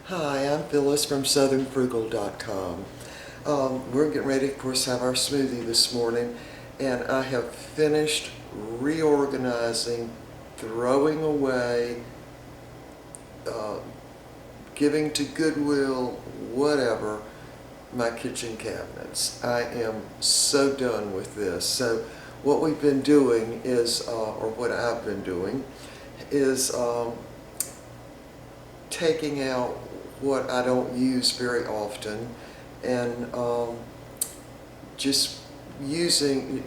Hi, I'm Phyllis from southernfrugal.com. We're getting ready, of course, to have our smoothie this morning, and I have finished reorganizing, throwing away, uh, giving to Goodwill, whatever, my kitchen cabinets. I am so done with this. So what we've been doing is, or what I've been doing, is taking out what I don't use very often and just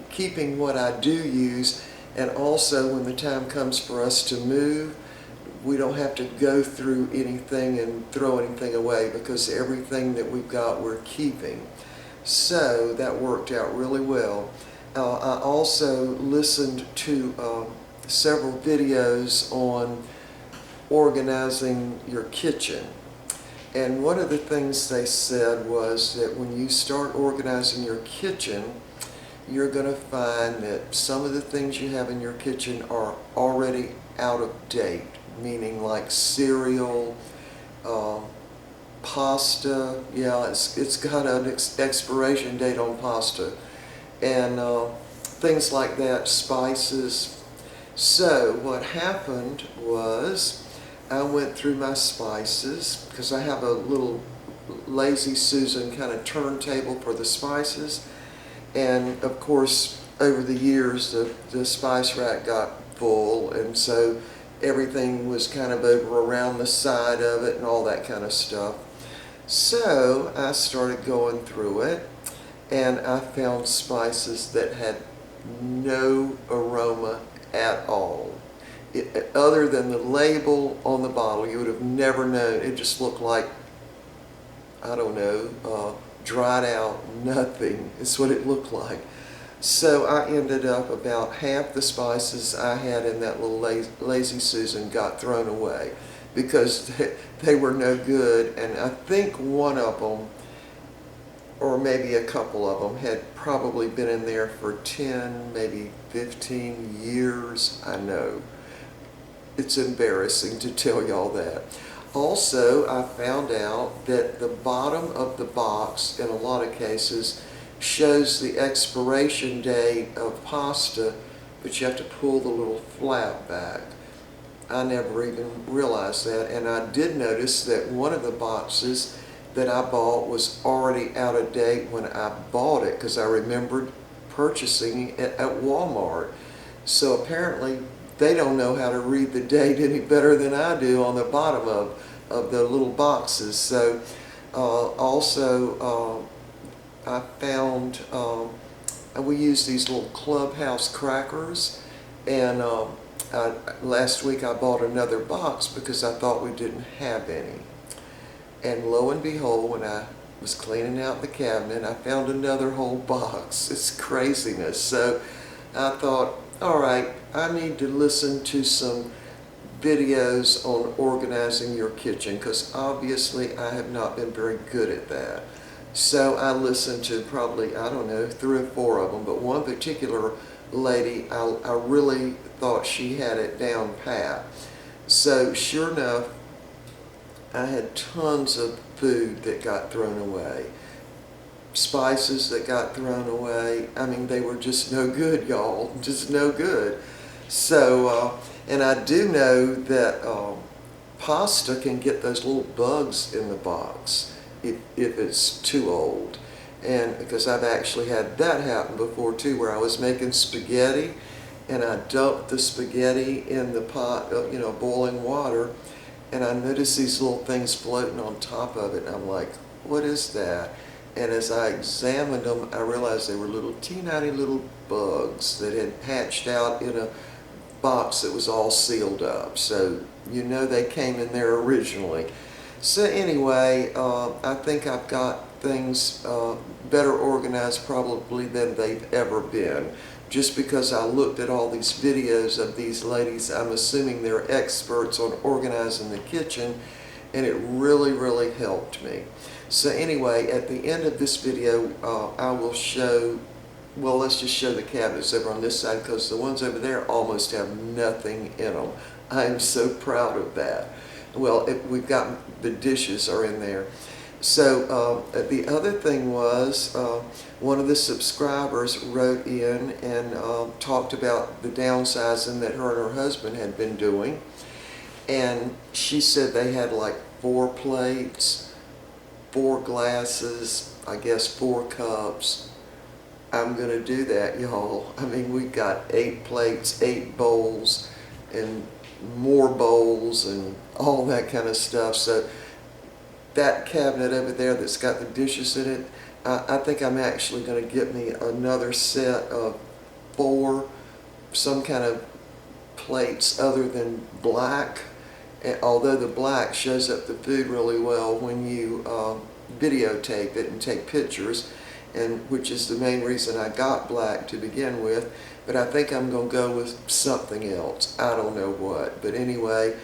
keeping what I do use, and also when the time comes for us to move, we don't have to go through anything and throw anything away because everything that we've got we're keeping. So that worked out really well. I also listened to several videos on organizing your kitchen. And one of the things they said was that when you start organizing your kitchen, you're going to find that some of the things you have in your kitchen are already out of date, meaning like cereal, pasta. Yeah, it's got an expiration date on pasta, and things like that, spices. So what happened was I went through my spices because I have a little Lazy Susan kind of turntable for the spices, and of course over the years the spice rack got full, and so everything was kind of over around the side of it and all that kind of stuff. So I started going through it, and I found spices that had no aroma at all. Other than the label on the bottle, you would have never known. It just looked like, I don't know, dried out nothing. It's what it looked like. So I ended up about half the spices I had in that little Lazy Susan got thrown away because they were no good. And I think one of them, or maybe a couple of them, had probably been in there for 10, maybe 15 years. I know. It's embarrassing to tell y'all that. Also, I found out that the bottom of the box, in a lot of cases, shows the expiration date of pasta, but you have to pull the little flap back. I never even realized that, and I did notice that one of the boxes that I bought was already out of date when I bought it, because I remembered purchasing it at Walmart. So apparently they don't know how to read the date any better than I do on the bottom of the little boxes. So also I found we use these little Clubhouse crackers, and last week I bought another box because I thought we didn't have any. And lo and behold, when I was cleaning out the cabinet, I found another whole box. It's craziness. So I thought, all right, I need to listen to some videos on organizing your kitchen, because obviously I have not been very good at that. So I listened to probably, I don't know, 3 or 4 of them, but one particular lady, I really thought she had it down pat. So sure enough, I had tons of food that got thrown away. Spices that got thrown away. I mean, they were just no good, y'all. Just no good. So, and I do know that pasta can get those little bugs in the box if it's too old. And because I've actually had that happen before too, where I was making spaghetti and I dumped the spaghetti in the pot of, boiling water, and I noticed these little things floating on top of it, and I'm like, what is that? And as I examined them, I realized they were little teeny little bugs that had hatched out in a box that was all sealed up. So they came in there originally. So anyway, I think I've got things better organized probably than they've ever been. Just because I looked at all these videos of these ladies, I'm assuming they're experts on organizing the kitchen, and it really, really helped me. So anyway, at the end of this video, I will show, well, let's just show the cabinets over on this side, because the ones over there almost have nothing in them. I am so proud of that. Well, we've got the dishes are in there. So the other thing was one of the subscribers wrote in and talked about the downsizing that her and her husband had been doing. And she said they had like 4 plates, 4 glasses, I guess 4 cups. I'm going to do that, y'all. I mean, we've got 8 plates, 8 bowls, and more bowls and all that kind of stuff. So that cabinet over there that's got the dishes in it, I think I'm actually going to get me another set of 4 some kind of plates other than black. And although the black shows up the food really well when you videotape it and take pictures, and which is the main reason I got black to begin with. But I think I'm going to go with something else. I don't know what. But anyway,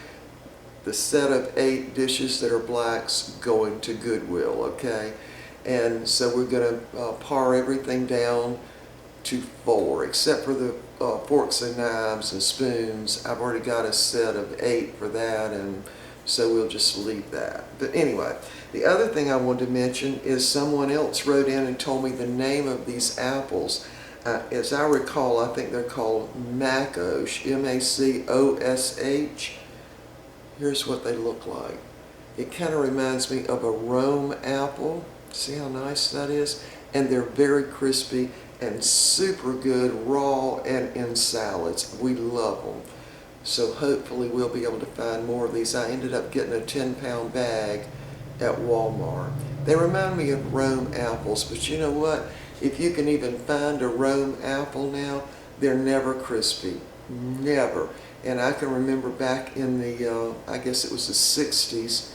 the set of 8 dishes that are blacks going to Goodwill, okay? And so we're going to par everything down to 4, except for the forks and knives and spoons. I've already got a set of 8 for that, and so we'll just leave that. But anyway, the other thing I wanted to mention is someone else wrote in and told me the name of these apples. As I recall, I think they're called Macosh, M-A-C-O-S-H. Here's what they look like. It kind of reminds me of a Rome apple. See how nice that is? And they're very crispy and super good raw and in salads. We love them. So hopefully we'll be able to find more of these. I ended up getting a 10-pound bag at Walmart. They remind me of Rome apples, but you know what? If you can even find a Rome apple now, they're never crispy. Never. And I can remember back in the, I guess it was the 60s,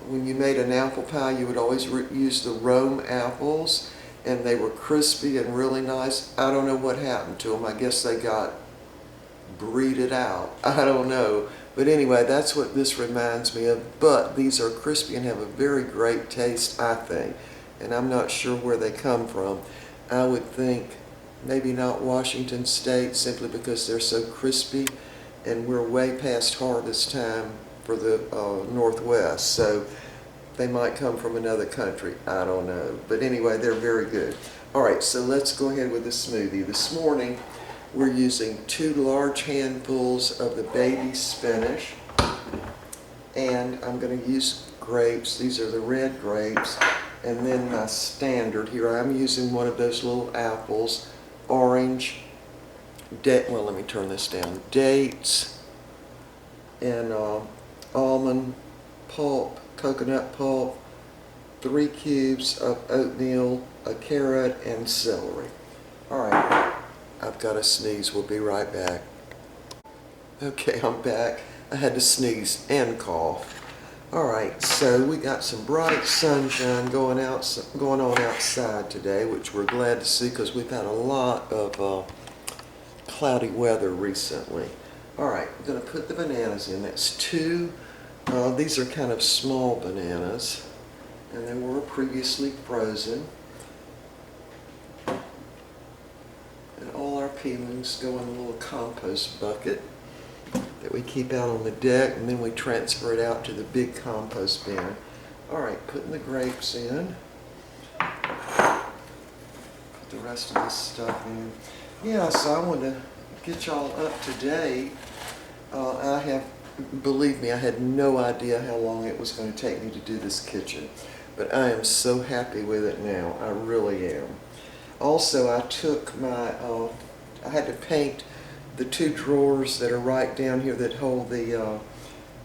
when you made an apple pie, you would always use the Rome apples, and they were crispy and really nice. I don't know what happened to them. I guess they got breeded out. I don't know. But anyway, that's what this reminds me of. But these are crispy and have a very great taste, I think. And I'm not sure where they come from. I would think maybe not Washington State, simply because they're so crispy, and we're way past harvest time for the Northwest. So they might come from another country. I don't know. But anyway, they're very good. All right, so let's go ahead with the smoothie. This morning, we're using 2 large handfuls of the baby spinach, and I'm going to use grapes. These are the red grapes, and then my standard here, I'm using one of those little apples, orange, well, let me turn this down, dates, and almond pulp, coconut pulp, 3 cubes of oatmeal, a carrot, and celery. All right. I've got to sneeze. We'll be right back. Okay, I'm back. I had to sneeze and cough. All right, so we got some bright sunshine going on outside today, which we're glad to see because we've had a lot of cloudy weather recently. All right, I'm going to put the bananas in. That's 2. These are kind of small bananas, and they were previously frozen. And all our peelings go in a little compost bucket that we keep out on the deck, and then we transfer it out to the big compost bin. All right, putting the grapes in. Put the rest of this stuff in. Yeah, so I want to get y'all up to date. Believe me, I had no idea how long it was going to take me to do this kitchen, but I am so happy with it now. I really am. Also, I took my, I had to paint the 2 drawers that are right down here that hold the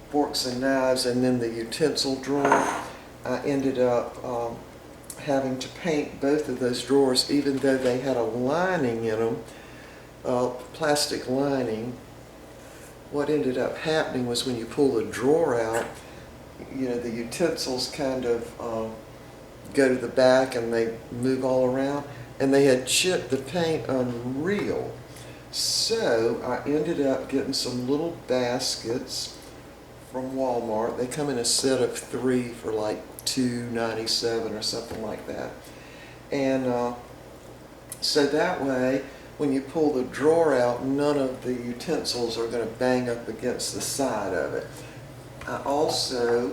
forks and knives, and then the utensil drawer. I ended up having to paint both of those drawers, even though they had a lining in them, plastic lining. What ended up happening was when you pull the drawer out, you know, the utensils kind of go to the back and they move all around. And they had chipped the paint unreal. So I ended up getting some little baskets from Walmart. They come in a set of 3 for like $2.97 or something like that. And so that way, when you pull the drawer out, none of the utensils are going to bang up against the side of it. I also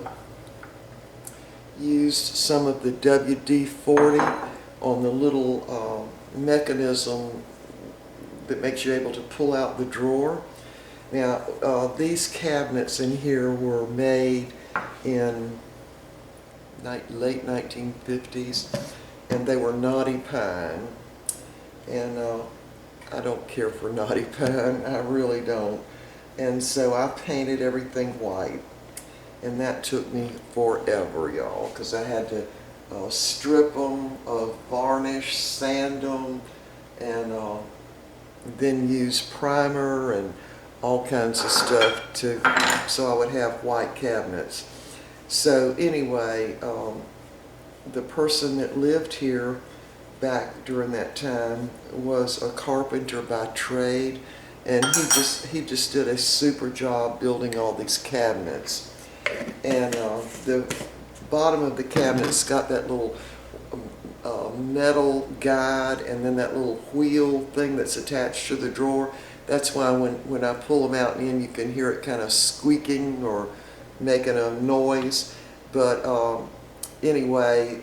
used some of the WD-40 on the little mechanism that makes you able to pull out the drawer. Now, these cabinets in here were made in late 1950s, and they were knotty pine. And I don't care for knotty pine, I really don't. And so I painted everything white. And that took me forever, y'all, because I had to strip them, varnish, sand them, and then use primer and all kinds of stuff so I would have white cabinets. So anyway, the person that lived here back during that time was a carpenter by trade, and he just did a super job building all these cabinets. And the bottom of the cabinet's got that little metal guide, and then that little wheel thing that's attached to the drawer. That's why when I pull them out and in, you can hear it kind of squeaking or making a noise. But anyway,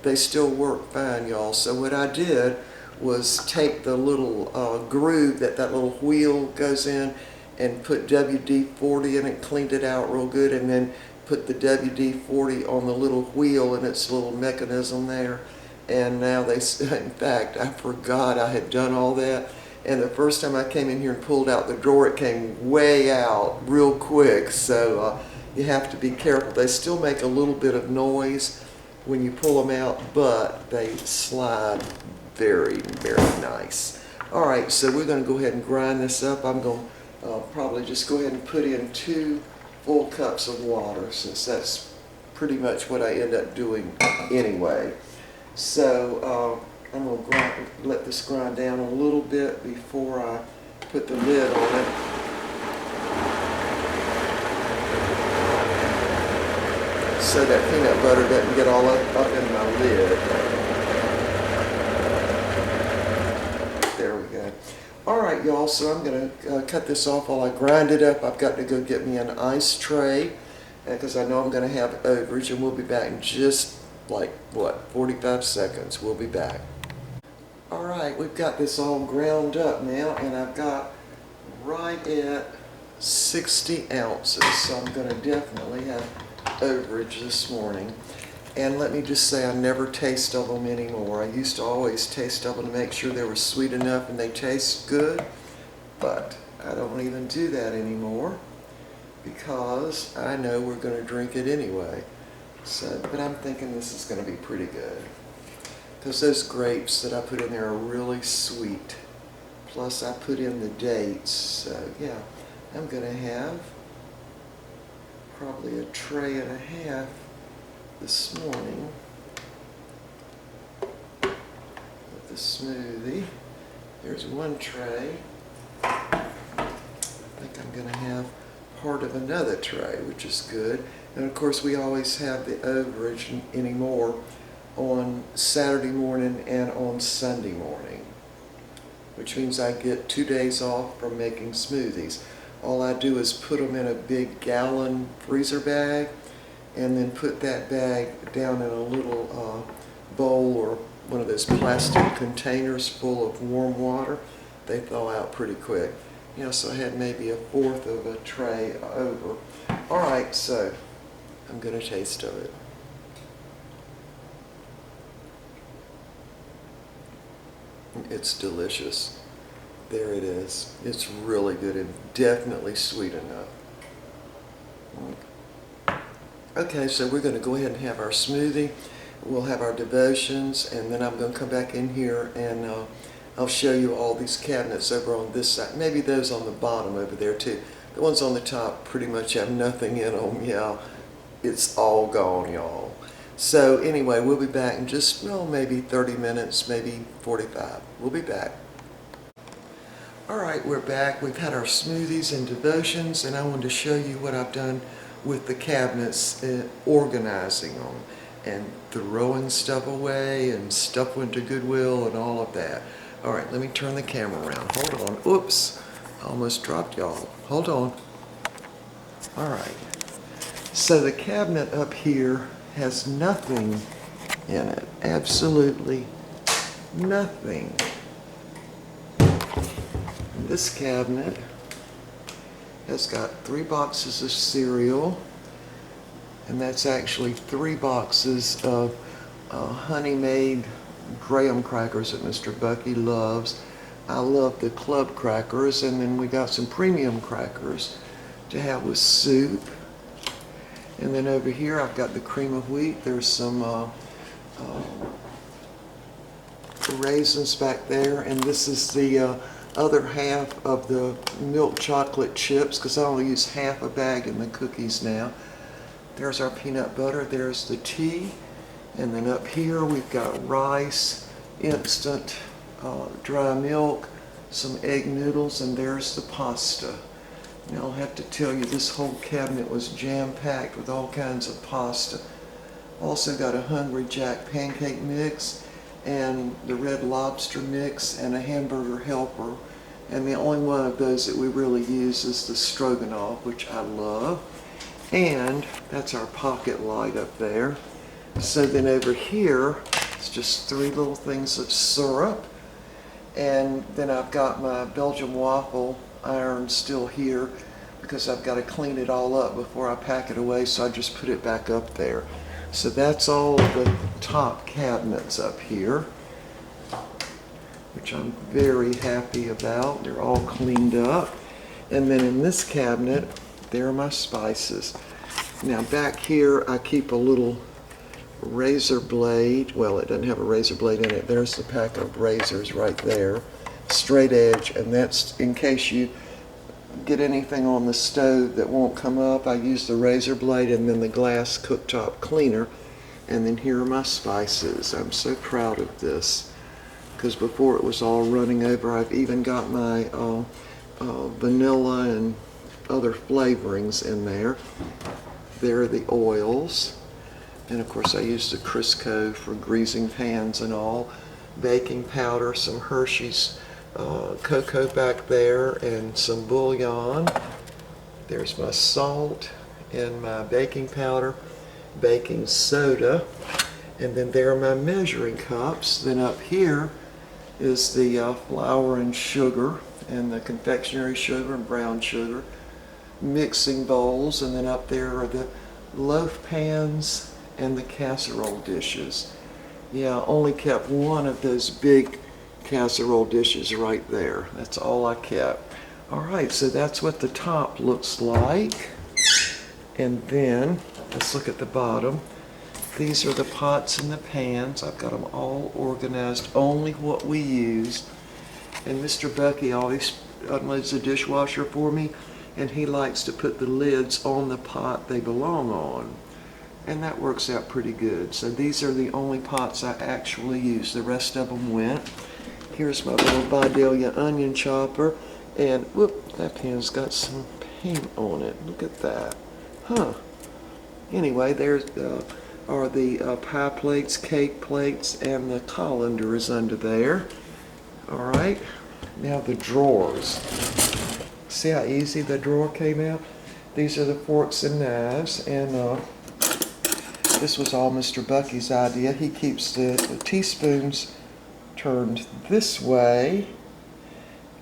they still work fine, y'all. So what I did was take the little groove that little wheel goes in and put WD-40 in it, cleaned it out real good, and then put the WD-40 on the little wheel and its little mechanism there. And now in fact, I forgot I had done all that. And the first time I came in here and pulled out the drawer, it came way out real quick. So you have to be careful. They still make a little bit of noise when you pull them out, but they slide very, very nice. All right, so we're going to go ahead and grind this up. I'm going to probably just go ahead and put in 2 full cups of water, since that's pretty much what I end up doing anyway. So I'm going to let this grind down a little bit before I put the lid on it. So that peanut butter doesn't get all up in my lid. There we go. All right, y'all, so I'm going to cut this off while I grind it up. I've got to go get me an ice tray because I know I'm going to have overage, and we'll be back in just like, 45 seconds. We'll be back. All right, we've got this all ground up now, and I've got right at 60 ounces, so I'm going to definitely have overage this morning. And let me just say, I never taste of them anymore. I used to always taste of them to make sure they were sweet enough and they taste good, but I don't even do that anymore because I know we're going to drink it anyway. So, but I'm thinking this is going to be pretty good because those grapes that I put in there are really sweet. Plus I put in the dates, so yeah, I'm going to have probably a tray and a half this morning with the smoothie. There's one tray. I think I'm going to have part of another tray, which is good. And of course we always have the overage anymore on Saturday morning and on Sunday morning, which means I get 2 days off from making smoothies. All I do is put them in a big gallon freezer bag and then put that bag down in a little bowl or one of those plastic containers full of warm water. They thaw out pretty quick. You know, so I had maybe 1/4 of a tray over. All right, so I'm going to taste of it. It's delicious. There it is. It's really good and definitely sweet enough. Okay, so we're going to go ahead and have our smoothie. We'll have our devotions, and then I'm going to come back in here and I'll show you all these cabinets over on this side. Maybe those on the bottom over there too. The ones on the top pretty much have nothing in them. Yeah, it's all gone, y'all. So anyway, we'll be back in just, well, maybe 30 minutes, maybe 45. We'll be back. All right, we're back. We've had our smoothies and devotions, and I wanted to show you what I've done with the cabinets, organizing them and throwing stuff away and stuff went to Goodwill and all of that. All right, let me turn the camera around. Hold on. Oops, I almost dropped y'all. Hold on. All right. So the cabinet up here has nothing in it, absolutely nothing. This cabinet has got 3 boxes of cereal, and that's actually 3 boxes of honey-made graham crackers that Mr. Bucky loves. I love the club crackers, and then we got some premium crackers to have with soup. And then over here I've got the cream of wheat. There's some raisins back there, and this is the other half of the milk chocolate chips, because I only use half a bag in the cookies now. There's our peanut butter, there's the tea, and then up here we've got rice, instant dry milk, some egg noodles, and there's the pasta. Now I'll have to tell you, this whole cabinet was jam-packed with all kinds of pasta. Also got a Hungry Jack pancake mix, and the Red Lobster mix, and a hamburger helper. And the only one of those that we really use is the stroganoff, which I love. And that's our pocket light up there. So then over here, it's just 3 little things of syrup. And then I've got my Belgian waffle iron still here, because I've got to clean it all up before I pack it away, so I just put it back up there. So that's all of the top cabinets up here, which I'm very happy about. They're all cleaned up. And then in this cabinet, there are my spices. Now back here, I keep a little razor blade. Well, it doesn't have a razor blade in it. There's the pack of razors right there, straight edge, and that's in case you get anything on the stove that won't come up. I use the razor blade and then the glass cooktop cleaner. And then here are my spices. I'm so proud of this, because before it was all running over. I've even got my vanilla and other flavorings in there. There are the oils, and of course I use the Crisco for greasing pans and all. Baking powder, some Hershey's cocoa back there, and some bouillon. There's my salt and my baking powder, baking soda, and then there are my measuring cups. Then up here is the flour and sugar, and the confectionery sugar and brown sugar, mixing bowls, and then up there are the loaf pans and the casserole dishes. Yeah, I only kept one of those big casserole dishes right there. That's all I kept. All right, so that's what the top looks like. And then let's look at the bottom. These are the pots and the pans. I've got them all organized, only what we use. And Mr. Bucky always unloads the dishwasher for me, and he likes to put the lids on the pot they belong on. And that works out pretty good. So these are the only pots I actually use. The rest of them went. Here's my little Vidalia onion chopper. And whoop, that pan's got some paint on it. Look at that. Huh. Anyway, there's are the pie plates, cake plates, and the colander is under there. All right. Now the drawers. See how easy the drawer came out? These are the forks and knives, and this was all Mr. Bucky's idea. He keeps the teaspoons turned this way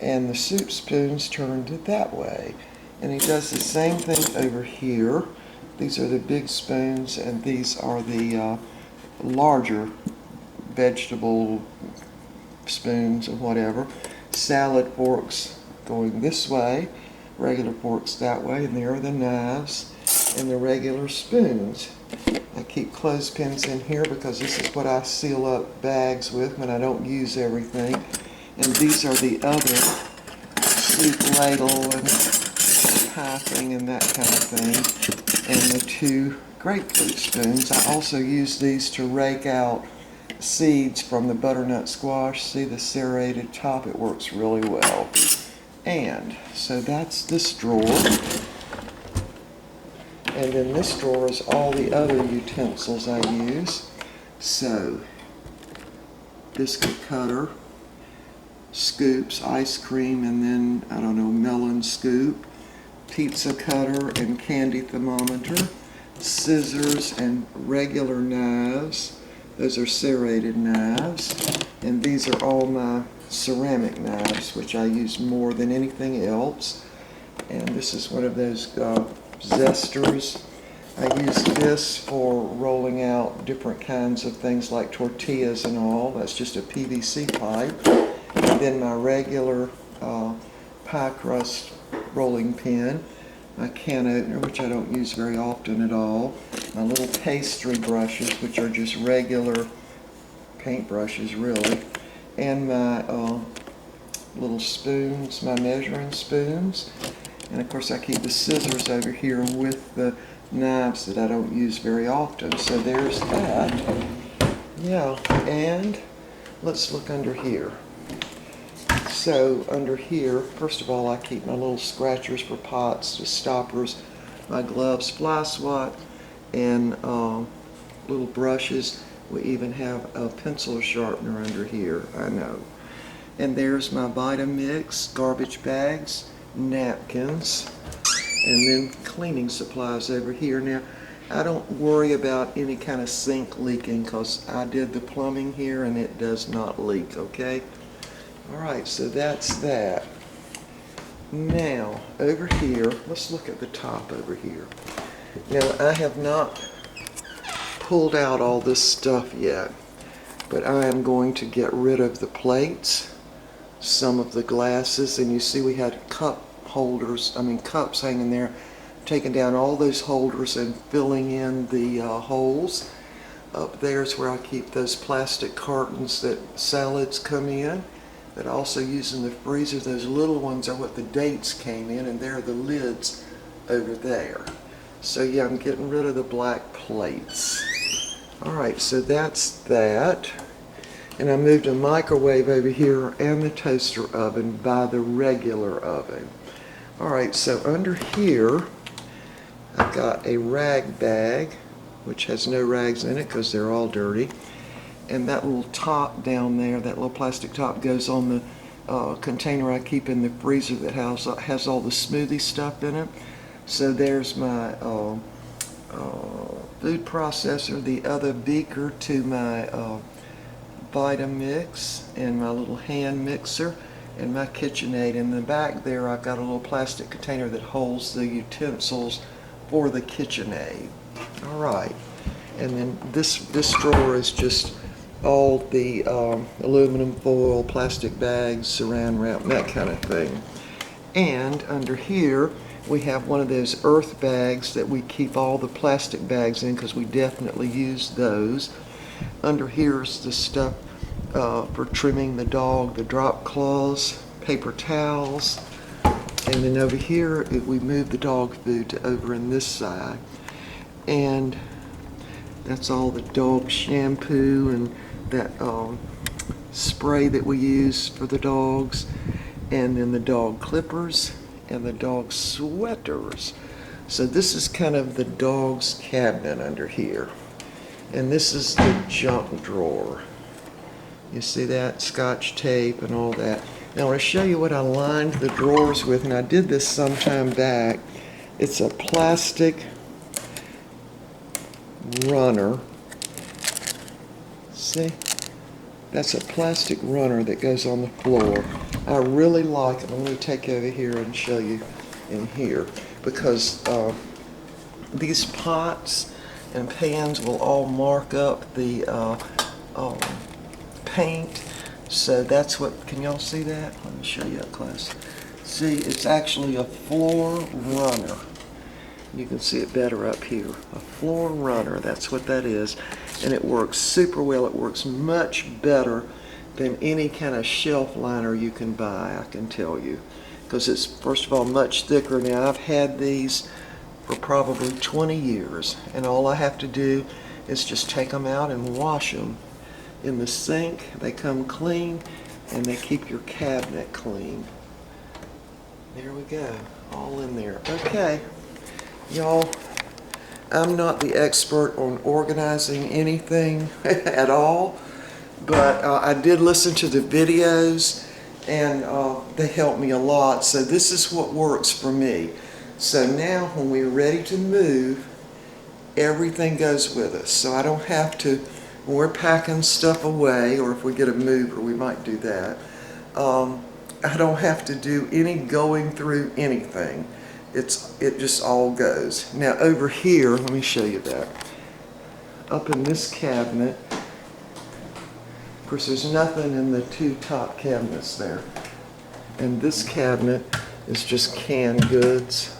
and the soup spoons turned that way. And he does the same thing over here. These are the big spoons, and these are the larger vegetable spoons or whatever. Salad forks going this way, regular forks that way, and there are the knives and the regular spoons. I keep clothespins in here because this is what I seal up bags with when I don't use everything. And these are the other soup ladle and pie thing and that kind of thing. And the 2 grapefruit spoons. I also use these to rake out seeds from the butternut squash. See the serrated top? It works really well. And so that's this drawer. And then this drawer is all the other utensils I use. So, biscuit cutter, scoops, ice cream, and then, I don't know, melon scoop, pizza cutter and candy thermometer. scissors and regular knives. Those are serrated knives. And these are all my ceramic knives, which I use more than anything else. And this is one of those zesters. I use this for rolling out different kinds of things like tortillas and all. That's just a PVC pipe. And then my regular pie crust rolling pin. My can opener, which I don't use very often at all. My little pastry brushes, which are just regular paint brushes really. And my little spoons, my measuring spoons. And of course I keep the scissors over here with the knives that I don't use very often. So there's that. Yeah, and let's look under here. So under here, first of all, I keep my little scratchers for pots, the stoppers, my gloves, fly swat, and little brushes. We even have a pencil sharpener under here, I know. And there's my Vitamix, garbage bags, napkins, and then cleaning supplies over here. Now, I don't worry about any kind of sink leaking because I did the plumbing here and it does not leak, okay? Alright, so that's that. Now, over here, let's look at the top over here. Now, I have not pulled out all this stuff yet, but I am going to get rid of the plates, some of the glasses, and you see we had cups hanging there. Taking down all those holders and filling in the holes. Up there's where I keep those plastic cartons that salads come in, that I also use in the freezer. Those little ones are what the dates came in, and there are the lids over there. So yeah, I'm getting rid of the black plates. Alright, so that's that. And I moved a microwave over here and the toaster oven by the regular oven. Alright, so under here, I've got a rag bag, which has no rags in it because they're all dirty. And that little top down there, that little plastic top, goes on the container I keep in the freezer that has all the smoothie stuff in it. So there's my food processor, the other beaker to my Vitamix, and my little hand mixer, and my KitchenAid. In the back there, I've got a little plastic container that holds the utensils for the KitchenAid. All right, and then this drawer is just all the aluminum foil, plastic bags, saran wrap, that kind of thing. And under here, we have one of those earth bags that we keep all the plastic bags in because we definitely use those. Under here is the stuff for trimming the dog, the drop cloths, paper towels. And then over here, we move the dog food to over in this side. And that's all the dog shampoo and that spray that we use for the dogs. And then the dog clippers and the dog sweaters. So this is kind of the dog's cabinet under here. And this is the junk drawer. You see that? Scotch tape and all that. Now I want to show you what I lined the drawers with, and I did this some time back. It's a plastic runner. See? That's a plastic runner that goes on the floor. I really like it. Let me take over here and show you in here, because these pots and pans will all mark up the paint. So that's what, can y'all see that? Let me show you up close. See, it's actually a floor runner. You can see it better up here. A floor runner, that's what that is. And it works super well. It works much better than any kind of shelf liner you can buy, I can tell you. Because it's, first of all, much thicker. Now, I've had these for probably 20 years. And all I have to do is just take them out and wash them in the sink. They come clean, and they keep your cabinet clean. There we go, all in there. Okay, y'all, I'm not the expert on organizing anything at all, but I did listen to the videos, and they helped me a lot. So this is what works for me. So now when we're ready to move, everything goes with us. So I don't have to, when we're packing stuff away, or if we get a mover, we might do that. I don't have to do any going through anything. It just all goes. Now over here, let me show you that. Up in this cabinet, of course there's nothing in the two top cabinets there. And this cabinet is just canned goods.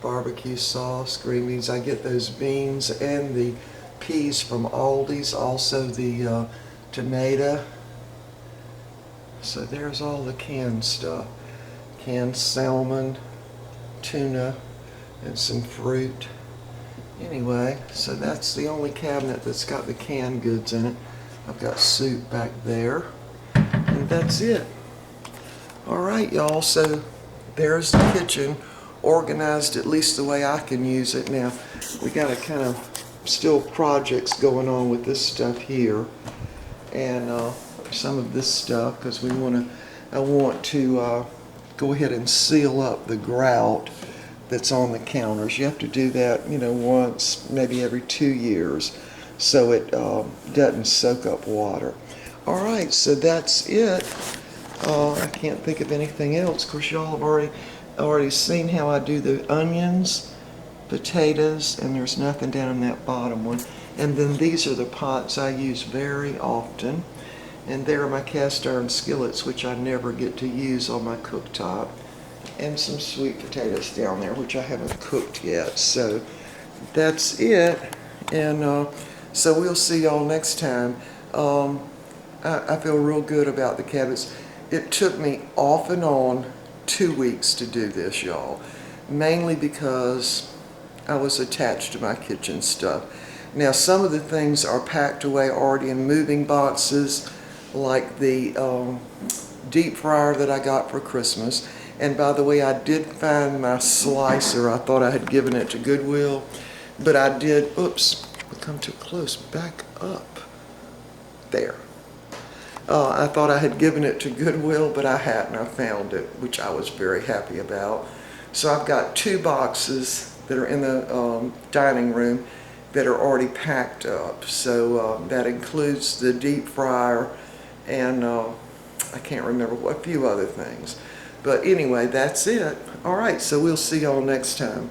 Barbecue sauce, green beans. I get those beans and the peas from Aldi's, also the tomato. So there's all the canned stuff. Canned salmon, tuna, and some fruit. Anyway, so that's the only cabinet that's got the canned goods in it. I've got soup back there, and that's it. Alright y'all, so there's the kitchen, organized at least the way I can use it. Now, we got a kind of still projects going on with this stuff here, and some of this stuff, because I want to go ahead and seal up the grout that's on the counters. You have to do that, once, maybe every 2 years, so it doesn't soak up water. Alright, so that's it. I can't think of anything else. Of course, y'all have already seen how I do the onions, potatoes, and there's nothing down in that bottom one. And then these are the pots I use very often. And there are my cast iron skillets, which I never get to use on my cooktop. And some sweet potatoes down there, which I haven't cooked yet. So that's it. And so we'll see y'all next time. I feel real good about the cabinets. It took me off and on 2 weeks to do this, y'all. Mainly because I was attached to my kitchen stuff. Now, some of the things are packed away already in moving boxes, like the deep fryer that I got for Christmas. And by the way, I did find my slicer. I thought I had given it to Goodwill, but I did, oops, I come too close, back up. There. I thought I had given it to Goodwill, but I hadn't. I found it, which I was very happy about. So I've got 2 boxes that are in the dining room that are already packed up. So that includes the deep fryer and I can't remember a few other things. But anyway, that's it. All right, so we'll see y'all next time.